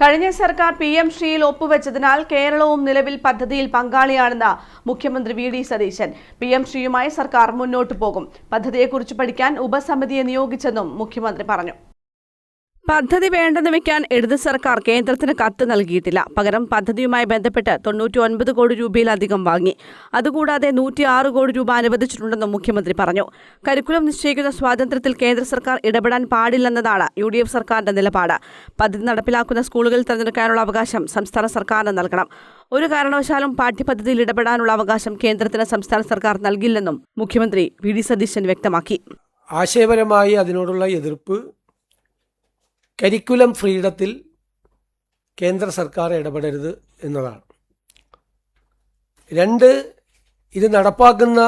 കഴിഞ്ഞ സർക്കാർ PM ശ്രീയിൽ ഒപ്പുവെച്ചതിനാൽ കേരളവും നിലവിൽ പദ്ധതിയിൽ പങ്കാളിയാണെന്ന് മുഖ്യമന്ത്രി വി.ഡി. സതീശൻ. PM ശ്രീയുമായി സർക്കാർ മുന്നോട്ടു പോകും. പദ്ധതിയെക്കുറിച്ച് പഠിക്കാൻ ഉപസമിതിയെ നിയോഗിച്ചെന്നും മുഖ്യമന്ത്രി പറഞ്ഞു. പദ്ധതി വേണ്ടെന്ന് വെക്കാൻ ഇടത് സർക്കാർ കേന്ദ്രത്തിന് കത്ത് നൽകിയിട്ടില്ല. പകരം പദ്ധതിയുമായി ബന്ധപ്പെട്ട് 99 കോടി രൂപയിലധികം വാങ്ങി. അതുകൂടാതെ 106 കോടി രൂപ അനുവദിച്ചിട്ടുണ്ടെന്നും മുഖ്യമന്ത്രി പറഞ്ഞു. കരിക്കുലം നിശ്ചയിക്കുന്ന സ്വാതന്ത്ര്യത്തിൽ കേന്ദ്ര സർക്കാർ ഇടപെടാൻ പാടില്ലെന്നതാണ് UDF സർക്കാരിന്റെ നിലപാട്. പദ്ധതി നടപ്പിലാക്കുന്ന സ്കൂളുകൾ തിരഞ്ഞെടുക്കാനുള്ള അവകാശം സംസ്ഥാന സർക്കാരിന് നൽകണം. ഒരു കാരണവശാലും പാഠ്യപദ്ധതിയിൽ ഇടപെടാനുള്ള അവകാശം കേന്ദ്രത്തിന് സംസ്ഥാന സർക്കാർ നൽകില്ലെന്നും മുഖ്യമന്ത്രി വി.ഡി. സതീശൻ വ്യക്തമാക്കി. ആശയപരമായി അതിനോടുള്ള എതിർപ്പ് കരിക്കുലം ഫ്രീഡത്തിൽ കേന്ദ്ര സർക്കാർ ഇടപെടരുത് എന്നതാണ്. 2, ഇത് നടപ്പാക്കുന്ന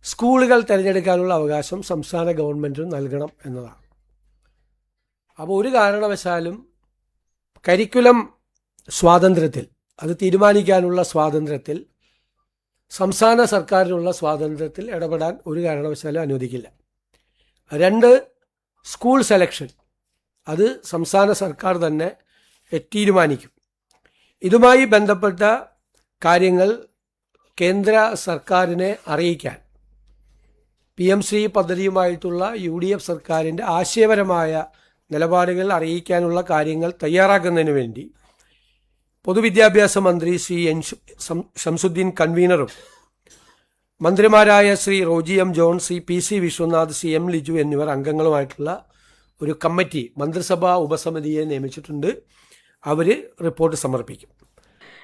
സ്കൂളുകൾ തിരഞ്ഞെടുക്കാനുള്ള അവകാശം സംസ്ഥാന ഗവൺമെൻറ്റിന് നൽകണം എന്നതാണ്. അപ്പോൾ ഒരു കാരണവശാലും കരിക്കുലം സ്വാതന്ത്ര്യത്തിൽ, അത് തീരുമാനിക്കാനുള്ള സ്വാതന്ത്ര്യത്തിൽ, സംസ്ഥാന സർക്കാരിനുള്ള സ്വാതന്ത്ര്യത്തിൽ ഇടപെടാൻ ഒരു കാരണവശാലും അനുവദിക്കില്ല. 2, സ്കൂൾ സെലക്ഷൻ, അത് സംസ്ഥാന സർക്കാർ തന്നെ തീരുമാനിക്കും. ഇതുമായി ബന്ധപ്പെട്ട കാര്യങ്ങൾ കേന്ദ്ര സർക്കാരിനെ അറിയിക്കാൻ PM ശ്രീ പദ്ധതിയുമായിട്ടുള്ള UDF സർക്കാരിൻ്റെ ആശയപരമായ നിലപാടുകൾ അറിയിക്കാനുള്ള കാര്യങ്ങൾ തയ്യാറാക്കുന്നതിന് വേണ്ടി പൊതുവിദ്യാഭ്യാസ മന്ത്രി ശ്രീ ശംസുദ്ദീൻ കൺവീനറും മന്ത്രിമാരായ Shri Roji M. John, Shri PC Vishwanath, Shri M. Liju എന്നിവർ അംഗങ്ങളുമായിട്ടുള്ള ഒരു കമ്മിറ്റി, മന്ത്രിസഭാ ഉപസമിതിയെ നിയമിച്ചിട്ടുണ്ട്. അവർ റിപ്പോർട്ട് സമർപ്പിക്കും.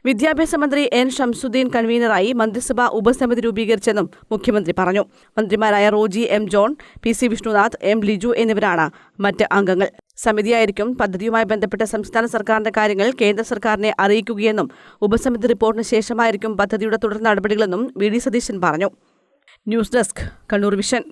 വിദ്യാഭ്യാസ മന്ത്രി N. ശംസുദ്ദീൻ കൺവീനറായി മന്ത്രിസഭാ ഉപസമിതി രൂപീകരിച്ചെന്നും മുഖ്യമന്ത്രി പറഞ്ഞു. മന്ത്രിമാരായ Roji M. John, PC Vishwanath, M. Liju എന്നിവരാണ് മറ്റ് അംഗങ്ങൾ. സമിതിയായിരിക്കും പദ്ധതിയുമായി ബന്ധപ്പെട്ട സംസ്ഥാന സർക്കാരിന്റെ കാര്യങ്ങൾ കേന്ദ്ര സർക്കാരിനെ അറിയിക്കുകയെന്നും ഉപസമിതി റിപ്പോർട്ടിന് ശേഷമായിരിക്കും പദ്ധതിയുടെ തുടർ നടപടികളെന്നും വി.ഡി. സതീശൻ പറഞ്ഞു. News desk, Kannur vision.